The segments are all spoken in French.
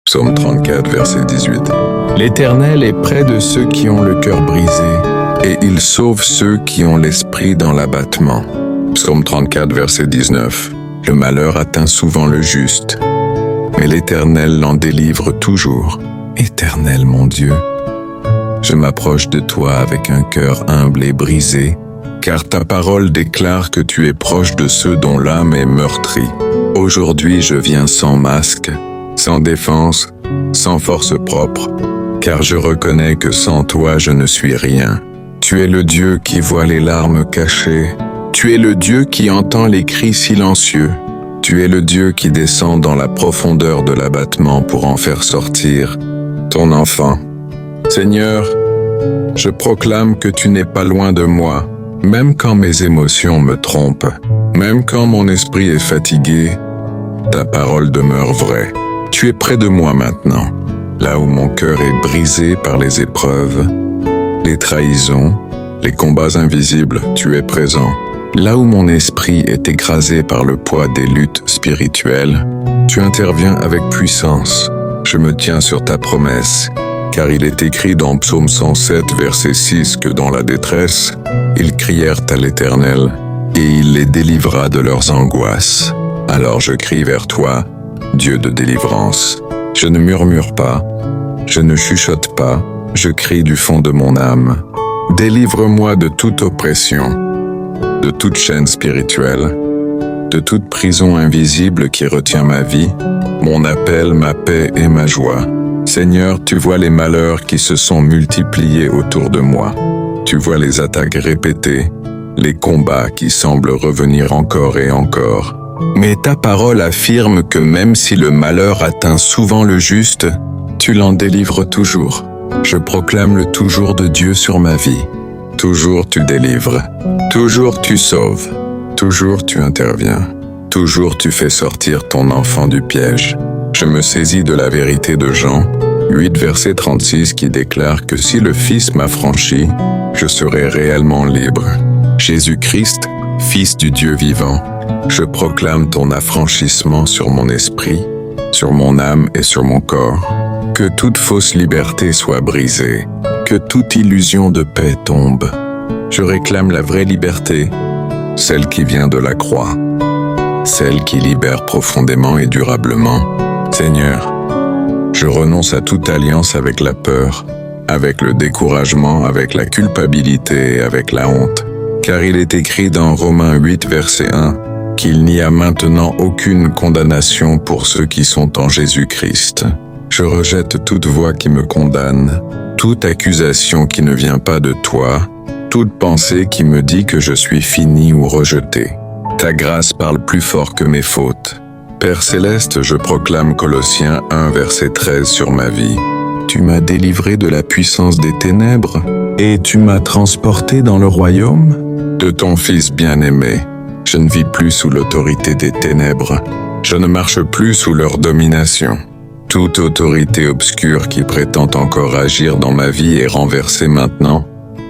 Psaume 34, verset 18. L'Éternel est près de ceux qui ont le cœur brisé. Et il sauve ceux qui ont l'esprit dans l'abattement. Psaume 34, verset 19. Le malheur atteint souvent le juste, mais l'Éternel l'en délivre toujours. Éternel mon Dieu, je m'approche de toi avec un cœur humble et brisé, car ta parole déclare que tu es proche de ceux dont l'âme est meurtrie. Aujourd'hui je viens sans masque, sans défense, sans force propre, car je reconnais que sans toi je ne suis rien. Tu es le Dieu qui voit les larmes cachées. Tu es le Dieu qui entend les cris silencieux. Tu es le Dieu qui descend dans la profondeur de l'abattement pour en faire sortir ton enfant. Seigneur, je proclame que tu n'es pas loin de moi, même quand mes émotions me trompent, même quand mon esprit est fatigué, ta parole demeure vraie. Tu es près de moi maintenant, là où mon cœur est brisé par les épreuves, les trahisons, les combats invisibles, tu es présent. Là où mon esprit est écrasé par le poids des luttes spirituelles, tu interviens avec puissance. Je me tiens sur ta promesse, car il est écrit dans Psaume 107, verset 6, que dans la détresse, ils crièrent à l'Éternel, et il les délivra de leurs angoisses. Alors je crie vers toi, Dieu de délivrance. Je ne murmure pas, je ne chuchote pas, je crie du fond de mon âme. Délivre-moi de toute oppression, de toute chaîne spirituelle, de toute prison invisible qui retient ma vie, mon appel, ma paix et ma joie. Seigneur, tu vois les malheurs qui se sont multipliés autour de moi. Tu vois les attaques répétées, les combats qui semblent revenir encore et encore. Mais ta parole affirme que même si le malheur atteint souvent le juste, tu l'en délivres toujours. Je proclame le toujours de Dieu sur ma vie. Toujours tu délivres, toujours tu sauves, toujours tu interviens, toujours tu fais sortir ton enfant du piège. Je me saisis de la vérité de Jean 8, verset 36 qui déclare que si le Fils m'affranchit, je serai réellement libre. Jésus-Christ, Fils du Dieu vivant, je proclame ton affranchissement sur mon esprit, sur mon âme et sur mon corps. Que toute fausse liberté soit brisée, que toute illusion de paix tombe. Je réclame la vraie liberté, celle qui vient de la croix, celle qui libère profondément et durablement. Seigneur, je renonce à toute alliance avec la peur, avec le découragement, avec la culpabilité et avec la honte, car il est écrit dans Romains 8, verset 1, qu'il n'y a maintenant aucune condamnation pour ceux qui sont en Jésus-Christ. Je rejette toute voix qui me condamne, toute accusation qui ne vient pas de toi, toute pensée qui me dit que je suis fini ou rejeté. Ta grâce parle plus fort que mes fautes. Père céleste, je proclame Colossiens 1, verset 13 sur ma vie. Tu m'as délivré de la puissance des ténèbres et tu m'as transporté dans le royaume de ton Fils bien-aimé. Je ne vis plus sous l'autorité des ténèbres. Je ne marche plus sous leur domination. Toute autorité obscure qui prétend encore agir dans ma vie est renversée maintenant,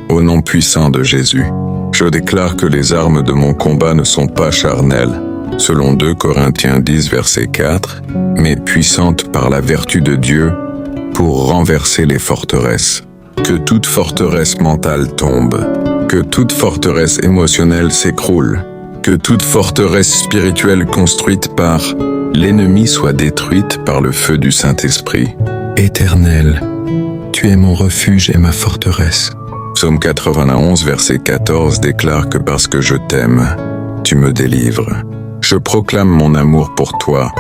au nom puissant de Jésus. Je déclare que les armes de mon combat ne sont pas charnelles, selon 2 Corinthiens 10, verset 4, mais puissantes par la vertu de Dieu pour renverser les forteresses. Que toute forteresse mentale tombe, que toute forteresse émotionnelle s'écroule, que toute forteresse spirituelle construite par l'ennemi soit détruite par le feu du Saint-Esprit. Éternel, tu es mon refuge et ma forteresse. Psaume 91, verset 14 déclare que parce que je t'aime, tu me délivres. Je proclame mon amour pour toi,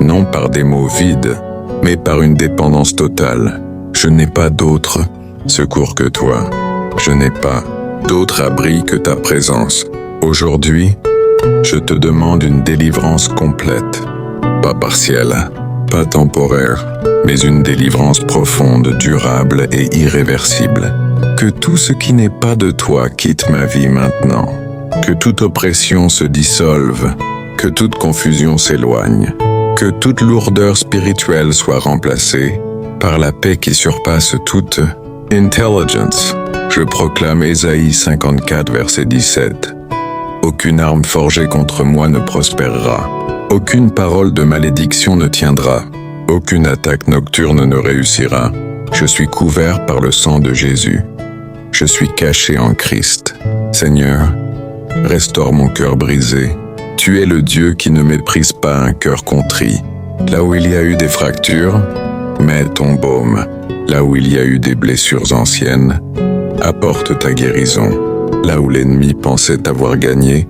non par des mots vides, mais par une dépendance totale. Je n'ai pas d'autre secours que toi. Je n'ai pas d'autre abri que ta présence. Aujourd'hui, je te demande une délivrance complète. Pas partielle, pas temporaire, mais une délivrance profonde, durable et irréversible. Que tout ce qui n'est pas de toi quitte ma vie maintenant. Que toute oppression se dissolve, que toute confusion s'éloigne, que toute lourdeur spirituelle soit remplacée par la paix qui surpasse toute intelligence. Je proclame Ésaïe 54, verset 17. Aucune arme forgée contre moi ne prospérera. Aucune parole de malédiction ne tiendra. Aucune attaque nocturne ne réussira. Je suis couvert par le sang de Jésus. Je suis caché en Christ. Seigneur, restaure mon cœur brisé. Tu es le Dieu qui ne méprise pas un cœur contrit. Là où il y a eu des fractures, mets ton baume. Là où il y a eu des blessures anciennes, apporte ta guérison. Là où l'ennemi pensait avoir gagné,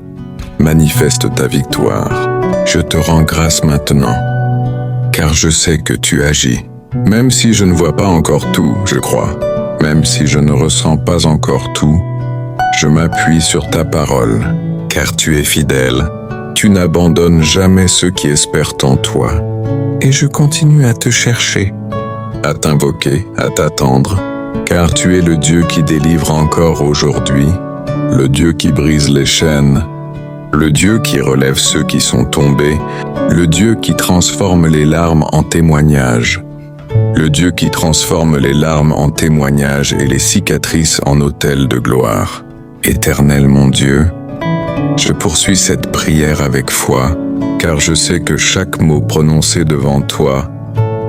manifeste ta victoire. Je te rends grâce maintenant, car je sais que tu agis. Même si je ne vois pas encore tout, je crois. Même si je ne ressens pas encore tout, je m'appuie sur ta parole, car tu es fidèle. Tu n'abandonnes jamais ceux qui espèrent en toi. Et je continue à te chercher, à t'invoquer, à t'attendre, car tu es le Dieu qui délivre encore aujourd'hui, le Dieu qui brise les chaînes, le Dieu qui relève ceux qui sont tombés, le Dieu qui transforme les larmes en témoignages, le Dieu qui transforme les larmes en témoignages et les cicatrices en autels de gloire. Éternel mon Dieu, je poursuis cette prière avec foi, car je sais que chaque mot prononcé devant toi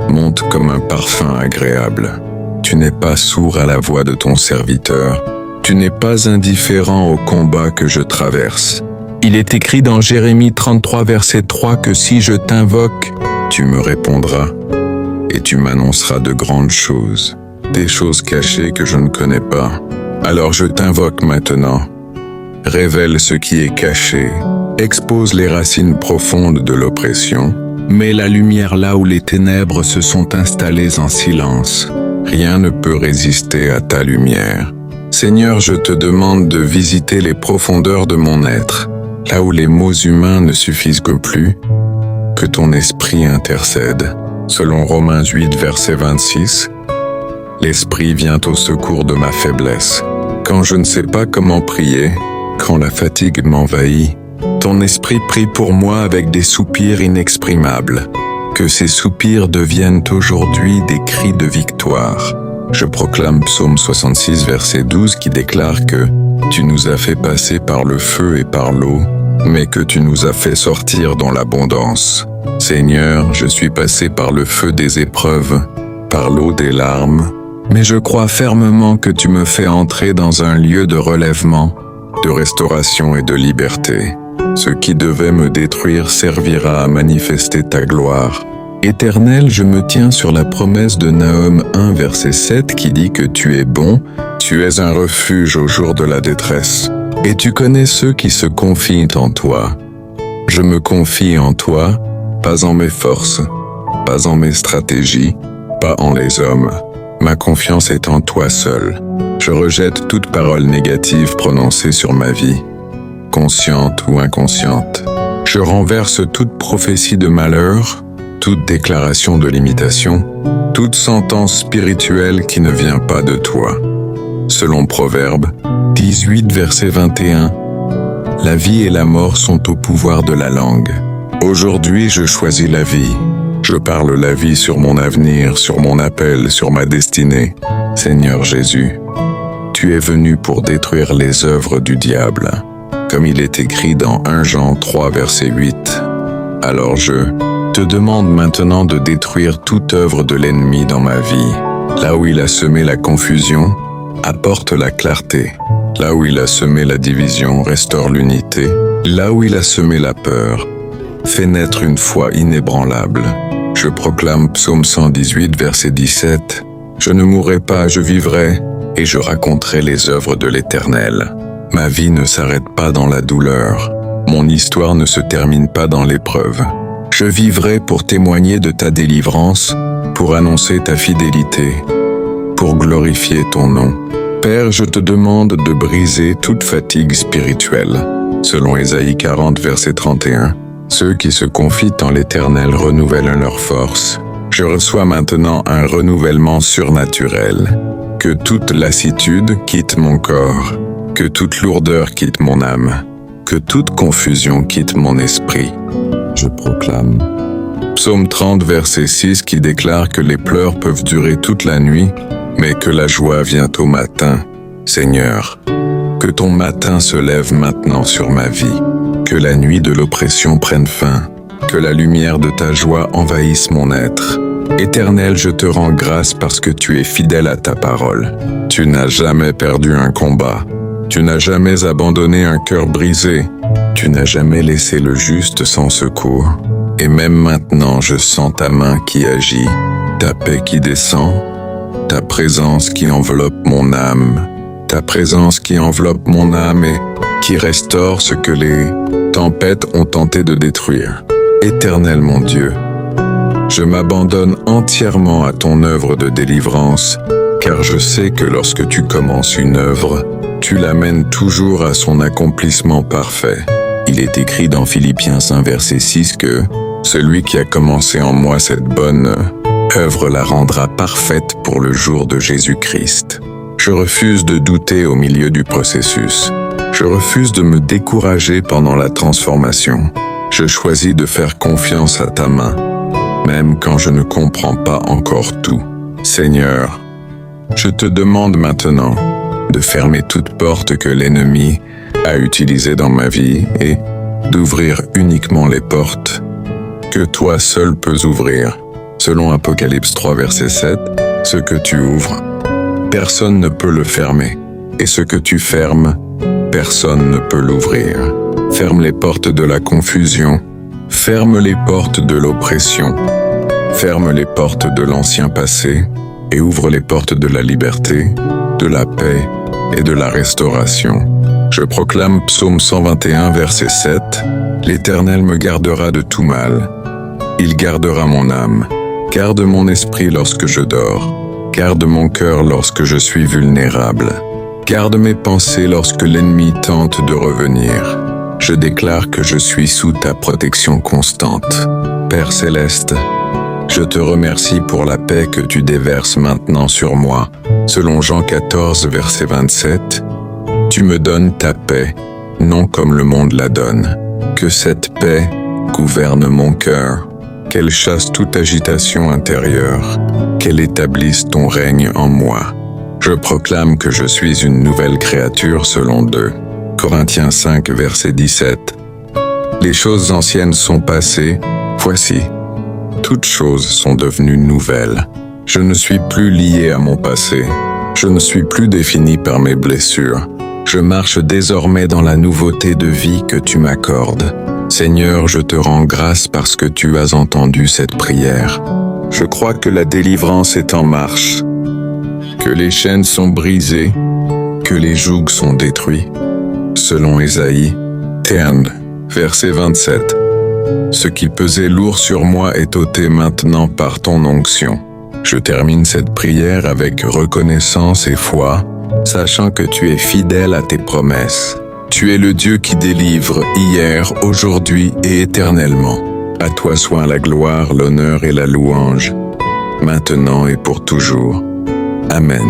monte comme un parfum agréable. Tu n'es pas sourd à la voix de ton serviteur, tu n'es pas indifférent au combat que je traverse. Il est écrit dans Jérémie 33 verset 3 que si je t'invoque, tu me répondras et tu m'annonceras de grandes choses, des choses cachées que je ne connais pas. Alors je t'invoque maintenant. Révèle ce qui est caché, expose les racines profondes de l'oppression, mets la lumière là où les ténèbres se sont installées en silence. Rien ne peut résister à ta lumière. Seigneur, je te demande de visiter les profondeurs de mon être, là où les mots humains ne suffisent que plus, que ton esprit intercède. Selon Romains 8, verset 26, l'esprit vient au secours de ma faiblesse. Quand je ne sais pas comment prier, quand la fatigue m'envahit, ton esprit prie pour moi avec des soupirs inexprimables. Que ces soupirs deviennent aujourd'hui des cris de victoire. Je proclame Psaume 66, verset 12 qui déclare que « Tu nous as fait passer par le feu et par l'eau, mais que tu nous as fait sortir dans l'abondance. » Seigneur, je suis passé par le feu des épreuves, par l'eau des larmes, mais je crois fermement que tu me fais entrer dans un lieu de relèvement, de restauration et de liberté. Ce qui devait me détruire servira à manifester ta gloire. Éternel, je me tiens sur la promesse de Nahum 1, verset 7 qui dit que tu es bon, tu es un refuge au jour de la détresse, et tu connais ceux qui se confient en toi. Je me confie en toi, pas en mes forces, pas en mes stratégies, pas en les hommes. Ma confiance est en toi seul. Je rejette toute parole négative prononcée sur ma vie, consciente ou inconsciente. Je renverse toute prophétie de malheur, toute déclaration de limitation, toute sentence spirituelle qui ne vient pas de toi. Selon Proverbe 18, verset 21, la vie et la mort sont au pouvoir de la langue. Aujourd'hui, je choisis la vie. Je parle la vie sur mon avenir, sur mon appel, sur ma destinée. Seigneur Jésus, tu es venu pour détruire les œuvres du diable, comme il est écrit dans 1 Jean 3, verset 8. Alors je te demande maintenant de détruire toute œuvre de l'ennemi dans ma vie. Là où il a semé la confusion, apporte la clarté. Là où il a semé la division, restaure l'unité. Là où il a semé la peur, fais naître une foi inébranlable. Je proclame Psaume 118, verset 17. Je ne mourrai pas, je vivrai, et je raconterai les œuvres de l'Éternel. Ma vie ne s'arrête pas dans la douleur. Mon histoire ne se termine pas dans l'épreuve. Je vivrai pour témoigner de ta délivrance, pour annoncer ta fidélité, pour glorifier ton nom. Père, je te demande de briser toute fatigue spirituelle. Selon Ésaïe 40, verset 31, ceux qui se confient en l'Éternel renouvellent leur force. Je reçois maintenant un renouvellement surnaturel. Que toute lassitude quitte mon corps, que toute lourdeur quitte mon âme, que toute confusion quitte mon esprit. Je proclame Psaume 30, verset 6 qui déclare que les pleurs peuvent durer toute la nuit, mais que la joie vient au matin. Seigneur, que ton matin se lève maintenant sur ma vie, que la nuit de l'oppression prenne fin, que la lumière de ta joie envahisse mon être. Éternel, je te rends grâce parce que tu es fidèle à ta parole. Tu n'as jamais perdu un combat. Tu n'as jamais abandonné un cœur brisé. Tu n'as jamais laissé le juste sans secours. Et même maintenant, je sens ta main qui agit, ta paix qui descend, ta présence qui enveloppe mon âme, ta présence qui enveloppe mon âme et qui restaure ce que les tempêtes ont tenté de détruire. Éternel mon Dieu, je m'abandonne entièrement à ton œuvre de délivrance, car je sais que lorsque tu commences une œuvre, tu l'amènes toujours à son accomplissement parfait. Il est écrit dans Philippiens 1 verset 6 que « Celui qui a commencé en moi cette bonne œuvre la rendra parfaite pour le jour de Jésus-Christ. » Je refuse de douter au milieu du processus. Je refuse de me décourager pendant la transformation. Je choisis de faire confiance à ta main, même quand je ne comprends pas encore tout. Seigneur, je te demande maintenant de fermer toute porte que l'ennemi a utilisée dans ma vie et d'ouvrir uniquement les portes que toi seul peux ouvrir. Selon Apocalypse 3 verset 7, ce que tu ouvres, personne ne peut le fermer, et ce que tu fermes, personne ne peut l'ouvrir. Ferme les portes de la confusion, ferme les portes de l'oppression, ferme les portes de l'ancien passé et ouvre les portes de la liberté, de la paix et de la restauration. Je proclame Psaume 121 verset 7, « L'Éternel me gardera de tout mal. Il gardera mon âme. Garde mon esprit lorsque je dors. Garde mon cœur lorsque je suis vulnérable. Garde mes pensées lorsque l'ennemi tente de revenir. Je déclare que je suis sous ta protection constante. Père céleste, je te remercie pour la paix que tu déverses maintenant sur moi. Selon Jean 14, verset 27, tu me donnes ta paix, non comme le monde la donne. Que cette paix gouverne mon cœur, qu'elle chasse toute agitation intérieure, qu'elle établisse ton règne en moi. Je proclame que je suis une nouvelle créature selon 2 Corinthiens 5, verset 17. Les choses anciennes sont passées, voici, toutes choses sont devenues nouvelles. Je ne suis plus lié à mon passé, je ne suis plus défini par mes blessures. Je marche désormais dans la nouveauté de vie que tu m'accordes. Seigneur, je te rends grâce parce que tu as entendu cette prière. Je crois que la délivrance est en marche, que les chaînes sont brisées, que les jougs sont détruits. Selon Ésaïe 10, verset 27. Ce qui pesait lourd sur moi est ôté maintenant par ton onction. Je termine cette prière avec reconnaissance et foi, sachant que tu es fidèle à tes promesses. Tu es le Dieu qui délivre hier, aujourd'hui et éternellement. À toi soit la gloire, l'honneur et la louange, maintenant et pour toujours. Amen.